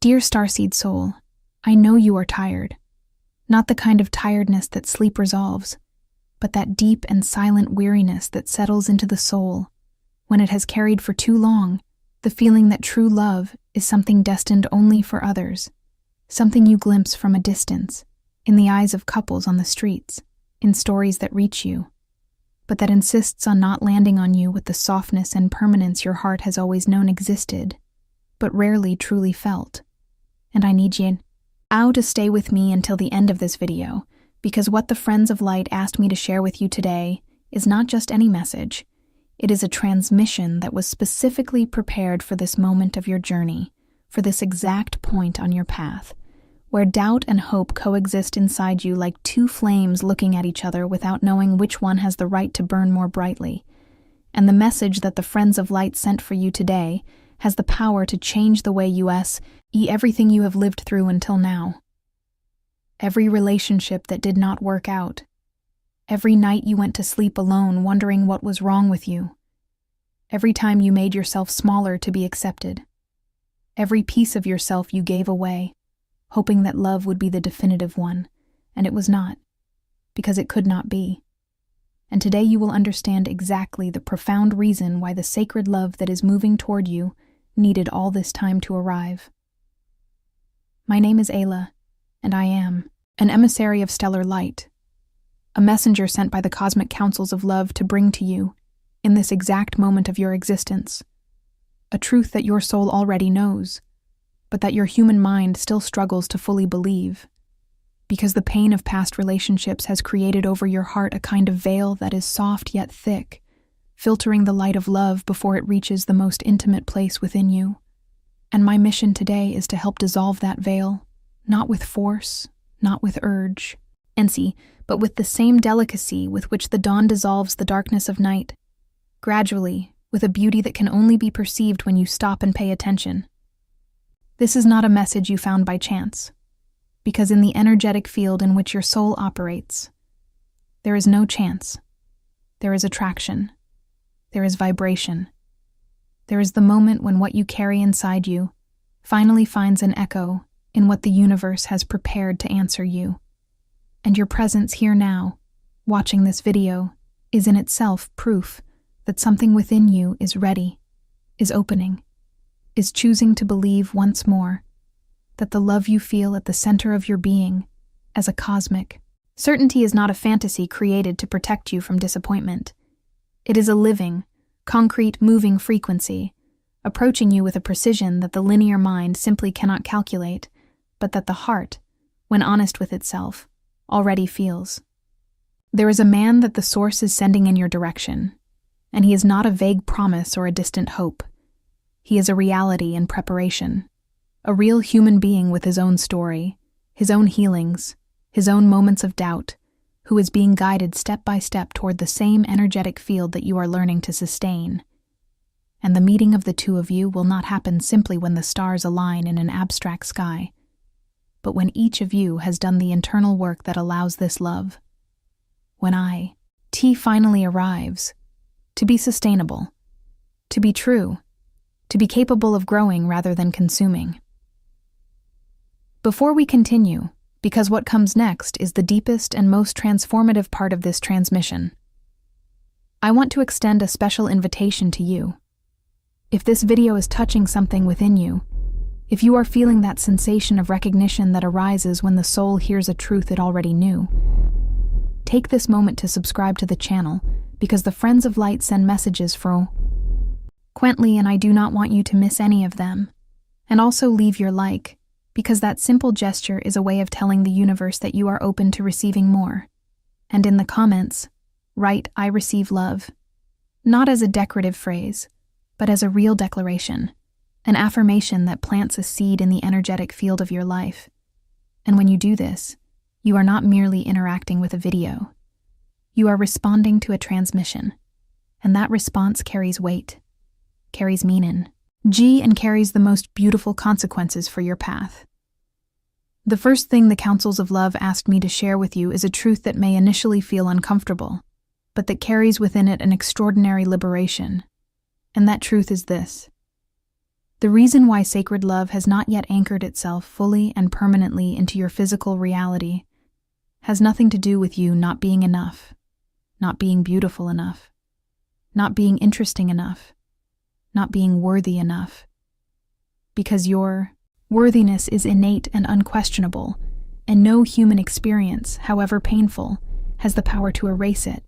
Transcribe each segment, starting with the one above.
Dear Starseed soul, I know you are tired. Not the kind of tiredness that sleep resolves, but that deep and silent weariness that settles into the soul when it has carried for too long the feeling that true love is something destined only for others, something you glimpse from a distance, in the eyes of couples on the streets, in stories that reach you, but that insists on not landing on you with the softness and permanence your heart has always known existed, but rarely truly felt. And I need you to stay with me until the end of this video, because what the Friends of Light asked me to share with you today is not just any message. It is a transmission that was specifically prepared for this moment of your journey, for this exact point on your path, where doubt and hope coexist inside you like two flames looking at each other without knowing which one has the right to burn more brightly. And the message that the Friends of Light sent for you today has the power to change the way you see everything you have lived through until now. Every relationship that did not work out. Every night you went to sleep alone wondering what was wrong with you. Every time you made yourself smaller to be accepted. Every piece of yourself you gave away, hoping that love would be the definitive one, and it was not, because it could not be. And today you will understand exactly the profound reason why the sacred love that is moving toward you needed all this time to arrive. My name is Ayla, and I am an emissary of stellar light, a messenger sent by the cosmic councils of love to bring to you, in this exact moment of your existence, a truth that your soul already knows, but that your human mind still struggles to fully believe, because the pain of past relationships has created over your heart a kind of veil that is soft yet thick, filtering the light of love before it reaches the most intimate place within you. And my mission today is to help dissolve that veil, not with force, not with urge, but with the same delicacy with which the dawn dissolves the darkness of night, gradually, with a beauty that can only be perceived when you stop and pay attention. This is not a message you found by chance, because in the energetic field in which your soul operates, there is no chance. There is attraction. There is vibration. There is the moment when what you carry inside you finally finds an echo in what the universe has prepared to answer you. And your presence here now, watching this video, is in itself proof that something within you is ready, is opening, is choosing to believe once more that the love you feel at the center of your being, as a cosmic certainty, is not a fantasy created to protect you from disappointment. It is a living, concrete, moving frequency, approaching you with a precision that the linear mind simply cannot calculate, but that the heart, when honest with itself, already feels. There is a man that the source is sending in your direction, and he is not a vague promise or a distant hope. He is a reality in preparation, a real human being with his own story, his own healings, his own moments of doubt, who is being guided step by step toward the same energetic field that you are learning to sustain. And the meeting of the two of you will not happen simply when the stars align in an abstract sky, but when each of you has done the internal work that allows this love. When finally arrives, to be sustainable, to be true, to be capable of growing rather than consuming. Before we continue, because what comes next is the deepest and most transformative part of this transmission, I want to extend a special invitation to you. If this video is touching something within you, if you are feeling that sensation of recognition that arises when the soul hears a truth it already knew, take this moment to subscribe to the channel, because the Friends of Light send messages frequently, and I do not want you to miss any of them. And also leave your like, because that simple gesture is a way of telling the universe that you are open to receiving more. And in the comments, write "I receive love," not as a decorative phrase, but as a real declaration, an affirmation that plants a seed in the energetic field of your life. And when you do this, you are not merely interacting with a video. You are responding to a transmission, and that response carries weight, carries meaning, and carries the most beautiful consequences for your path. The first thing the councils of love asked me to share with you is a truth that may initially feel uncomfortable, but that carries within it an extraordinary liberation. And that truth is this: The reason why sacred love has not yet anchored itself fully and permanently into your physical reality has nothing to do with you not being enough, not being beautiful enough, not being interesting enough, not being worthy enough. Because your worthiness is innate and unquestionable, and no human experience, however painful, has the power to erase it.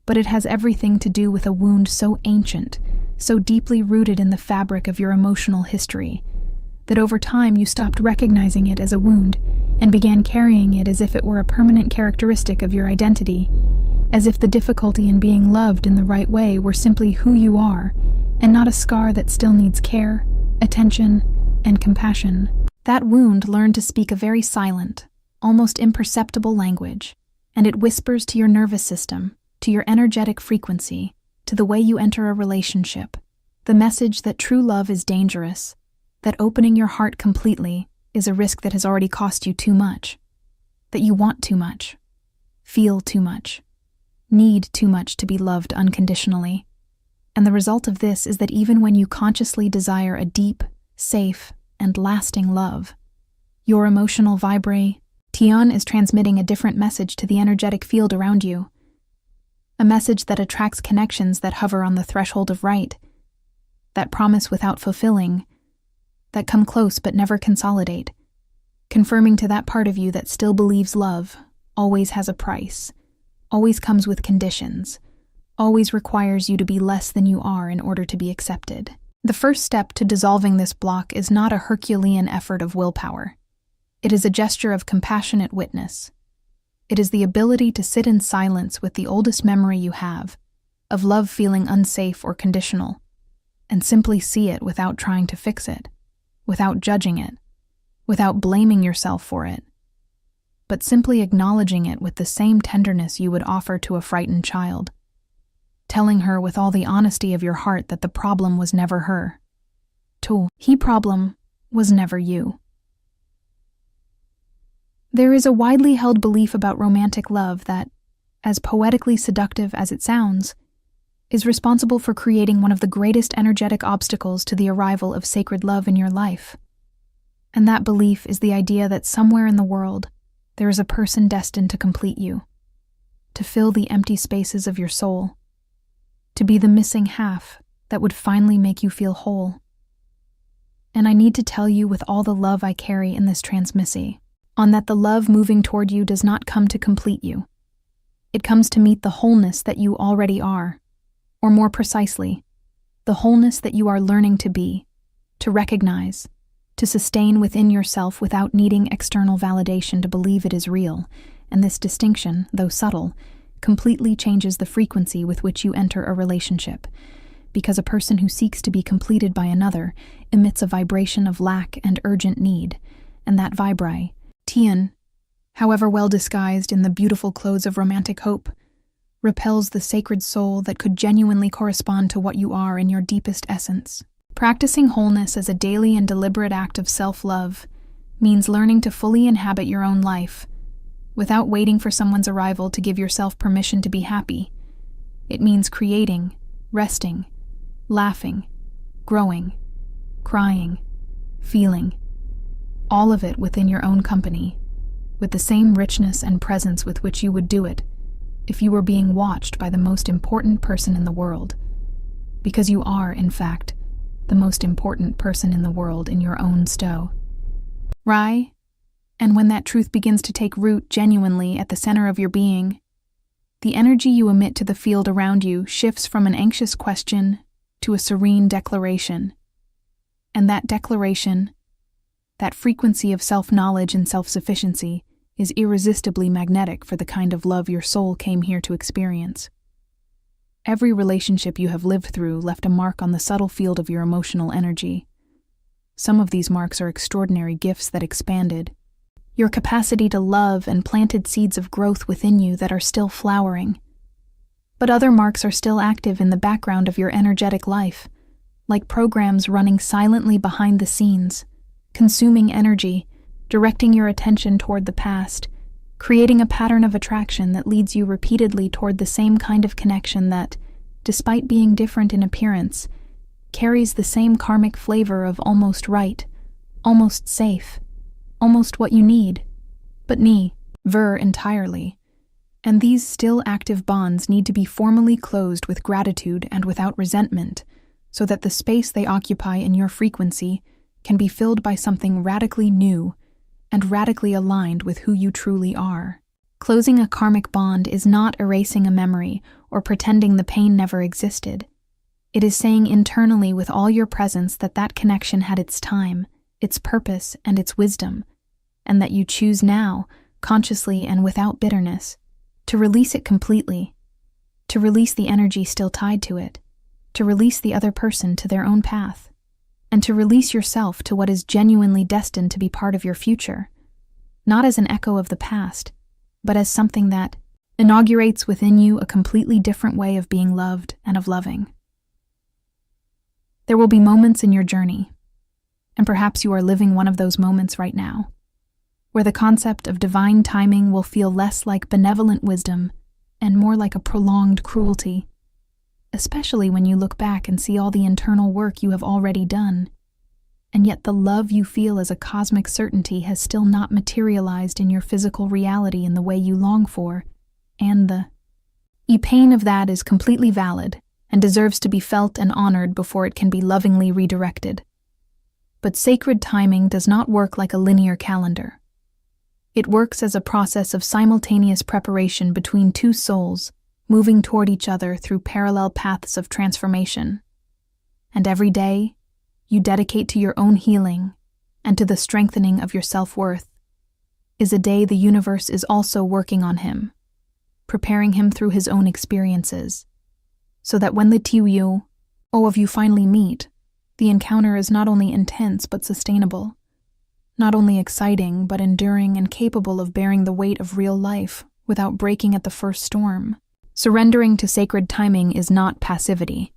But it has everything to do with a wound so ancient, so deeply rooted in the fabric of your emotional history, that over time you stopped recognizing it as a wound and began carrying it as if it were a permanent characteristic of your identity, as if the difficulty in being loved in the right way were simply who you are, and not a scar that still needs care, attention, and compassion. That wound learned to speak a very silent, almost imperceptible language, and it whispers to your nervous system, to your energetic frequency, to the way you enter a relationship, the message that true love is dangerous, that opening your heart completely is a risk that has already cost you too much, that you want too much, feel too much, need too much to be loved unconditionally. And the result of this is that even when you consciously desire a deep, safe, and lasting love, your emotional vibration is transmitting a different message to the energetic field around you, a message that attracts connections that hover on the threshold of right, that promise without fulfilling, that come close but never consolidate, confirming to that part of you that still believes love always has a price, always comes with conditions, always requires you to be less than you are in order to be accepted. The first step to dissolving this block is not a Herculean effort of willpower. It is a gesture of compassionate witness. It is the ability to sit in silence with the oldest memory you have, of love feeling unsafe or conditional, and simply see it without trying to fix it, without judging it, without blaming yourself for it, but simply acknowledging it with the same tenderness you would offer to a frightened child, telling her with all the honesty of your heart that the problem was never her. The problem was never you. There is a widely held belief about romantic love that, as poetically seductive as it sounds, is responsible for creating one of the greatest energetic obstacles to the arrival of sacred love in your life. And that belief is the idea that somewhere in the world there is a person destined to complete you, to fill the empty spaces of your soul, to be the missing half that would finally make you feel whole. And I need to tell you with all the love I carry in this transmissy, on that the love moving toward you does not come to complete you. It comes to meet the wholeness that you already are, or more precisely, the wholeness that you are learning to be, to recognize, to sustain within yourself without needing external validation to believe it is real, and this distinction, though subtle, completely changes the frequency with which you enter a relationship, because a person who seeks to be completed by another emits a vibration of lack and urgent need, and that vibration, however well disguised in the beautiful clothes of romantic hope, repels the sacred soul that could genuinely correspond to what you are in your deepest essence. Practicing wholeness as a daily and deliberate act of self-love means learning to fully inhabit your own life, without waiting for someone's arrival to give yourself permission to be happy. It means creating, resting, laughing, growing, crying, feeling, all of it within your own company, with the same richness and presence with which you would do it if you were being watched by the most important person in the world, because you are, in fact, the most important person in the world in your own stow. Right? And when that truth begins to take root genuinely at the center of your being, the energy you emit to the field around you shifts from an anxious question to a serene declaration. And that declaration, that frequency of self-knowledge and self-sufficiency, is irresistibly magnetic for the kind of love your soul came here to experience. Every relationship you have lived through left a mark on the subtle field of your emotional energy. Some of these marks are extraordinary gifts that expanded your capacity to love and planted seeds of growth within you that are still flowering. But other marks are still active in the background of your energetic life, like programs running silently behind the scenes, consuming energy, directing your attention toward the past, creating a pattern of attraction that leads you repeatedly toward the same kind of connection that, despite being different in appearance, carries the same karmic flavor of almost right, almost safe, almost what you need, but never entirely. And these still active bonds need to be formally closed with gratitude and without resentment, so that the space they occupy in your frequency can be filled by something radically new and radically aligned with who you truly are. Closing a karmic bond is not erasing a memory or pretending the pain never existed. It is saying internally with all your presence that that connection had its time, its purpose, and its wisdom, and that you choose now, consciously and without bitterness, to release it completely, to release the energy still tied to it, to release the other person to their own path, and to release yourself to what is genuinely destined to be part of your future, not as an echo of the past, but as something that inaugurates within you a completely different way of being loved and of loving. There will be moments in your journey, and perhaps you are living one of those moments right now, where the concept of divine timing will feel less like benevolent wisdom and more like a prolonged cruelty, especially when you look back and see all the internal work you have already done, and yet the love you feel as a cosmic certainty has still not materialized in your physical reality in the way you long for, and the pain of that is completely valid and deserves to be felt and honored before it can be lovingly redirected. But sacred timing does not work like a linear calendar. It works as a process of simultaneous preparation between two souls, moving toward each other through parallel paths of transformation. And every day, you dedicate to your own healing and to the strengthening of your self-worth, is a day the universe is also working on him, preparing him through his own experiences, so that when the two of you finally meet, the encounter is not only intense but sustainable, not only exciting but enduring and capable of bearing the weight of real life without breaking at the first storm. Surrendering to sacred timing is not passivity.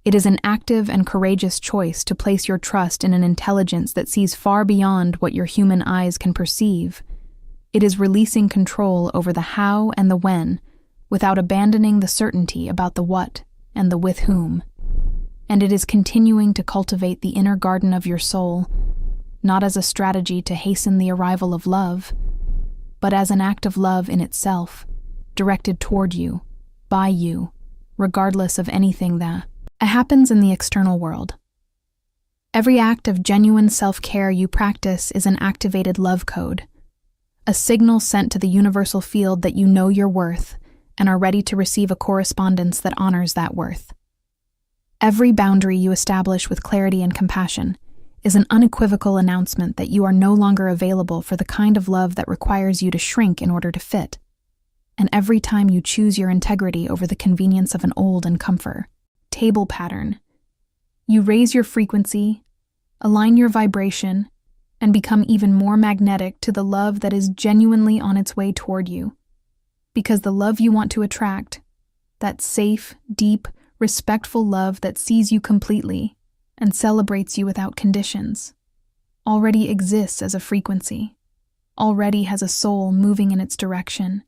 It is an active and courageous choice to place your trust in an intelligence that sees far beyond what your human eyes can perceive. It is releasing control over the how and the when, without abandoning the certainty about the what and the with whom. And it is continuing to cultivate the inner garden of your soul, not as a strategy to hasten the arrival of love, but as an act of love in itself, directed toward you, by you, regardless of anything that happens in the external world. Every act of genuine self-care you practice is an activated love code, a signal sent to the universal field that you know your worth and are ready to receive a correspondence that honors that worth. Every boundary you establish with clarity and compassion is an unequivocal announcement that you are no longer available for the kind of love that requires you to shrink in order to fit. And every time you choose your integrity over the convenience of an old and comfort table pattern, you raise your frequency, align your vibration, and become even more magnetic to the love that is genuinely on its way toward you. Because the love you want to attract, that safe, deep, respectful love that sees you completely and celebrates you without conditions, already exists as a frequency, already has a soul moving in its direction,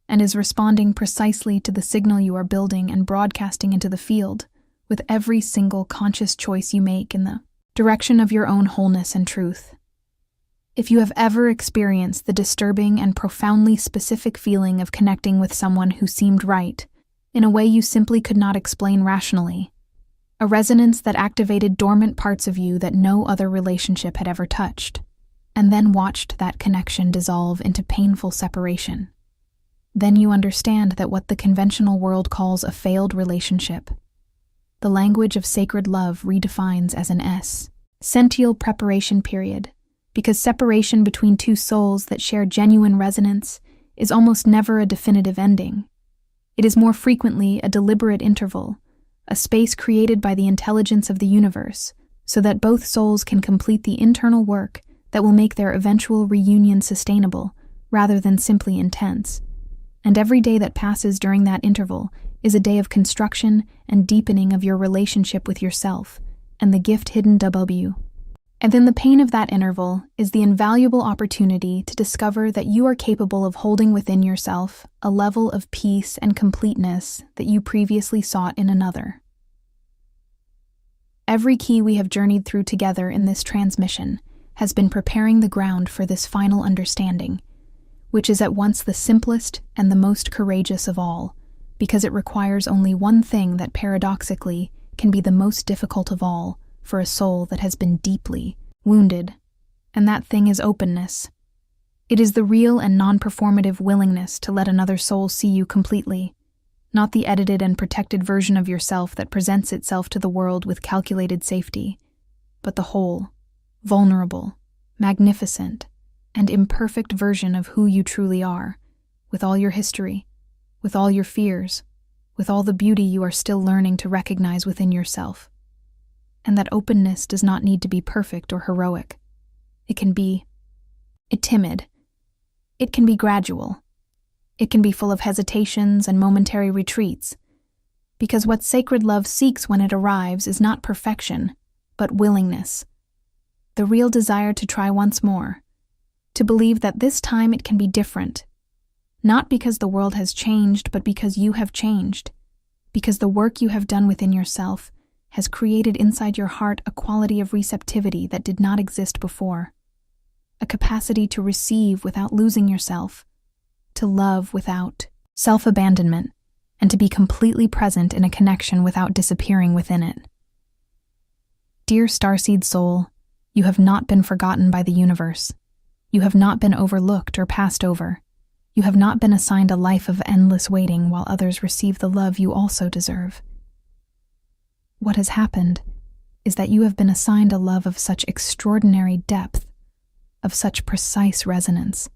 and is responding precisely to the signal you are building and broadcasting into the field with every single conscious choice you make in the direction of your own wholeness and truth. If you have ever experienced the disturbing and profoundly specific feeling of connecting with someone who seemed right, in a way you simply could not explain rationally, a resonance that activated dormant parts of you that no other relationship had ever touched, and then watched that connection dissolve into painful separation, then you understand that what the conventional world calls a failed relationship, the language of sacred love redefines as an essential preparation period, because separation between two souls that share genuine resonance is almost never a definitive ending. It is more frequently a deliberate interval, a space created by the intelligence of the universe, so that both souls can complete the internal work that will make their eventual reunion sustainable, rather than simply intense. And every day that passes during that interval is a day of construction and deepening of your relationship with yourself and the gift hidden above you. And in the pain of that interval is the invaluable opportunity to discover that you are capable of holding within yourself a level of peace and completeness that you previously sought in another. Every key we have journeyed through together in this transmission has been preparing the ground for this final understanding, which is at once the simplest and the most courageous of all, because it requires only one thing that paradoxically can be the most difficult of all for a soul that has been deeply wounded, and that thing is openness. It is the real and non-performative willingness to let another soul see you completely, not the edited and protected version of yourself that presents itself to the world with calculated safety, but the whole, vulnerable, magnificent, and imperfect version of who you truly are, with all your history, with all your fears, with all the beauty you are still learning to recognize within yourself. And that openness does not need to be perfect or heroic. It can be timid. It can be gradual. It can be full of hesitations and momentary retreats, because what sacred love seeks when it arrives is not perfection, but willingness. The real desire to try once more, to believe that this time it can be different, not because the world has changed, but because you have changed, because the work you have done within yourself has created inside your heart a quality of receptivity that did not exist before, a capacity to receive without losing yourself, to love without self-abandonment, and to be completely present in a connection without disappearing within it. Dear Starseed soul, you have not been forgotten by the universe. You have not been overlooked or passed over. You have not been assigned a life of endless waiting while others receive the love you also deserve. What has happened is that you have been assigned a love of such extraordinary depth, of such precise resonance,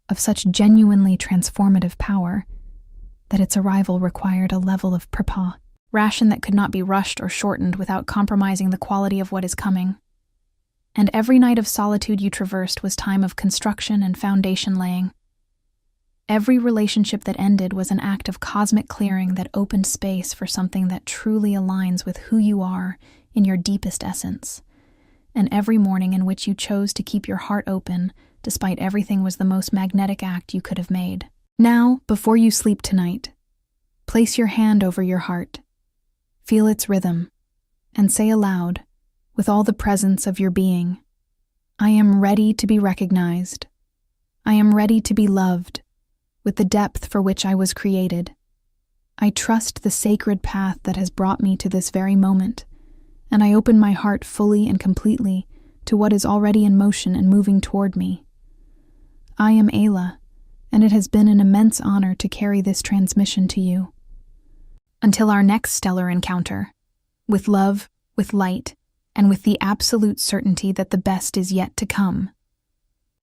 of such genuinely transformative power, that its arrival required a level of ration that could not be rushed or shortened without compromising the quality of what is coming. And every night of solitude you traversed was time of construction and foundation laying. Every relationship that ended was an act of cosmic clearing that opened space for something that truly aligns with who you are in your deepest essence. And every morning in which you chose to keep your heart open, despite everything, was the most magnetic act you could have made. Now, before you sleep tonight, place your hand over your heart, feel its rhythm, and say aloud, with all the presence of your being, I am ready to be recognized. I am ready to be loved, with the depth for which I was created. I trust the sacred path that has brought me to this very moment, and I open my heart fully and completely to what is already in motion and moving toward me. I am Ayla, and it has been an immense honor to carry this transmission to you. Until our next stellar encounter, with love, with light, and with the absolute certainty that the best is yet to come.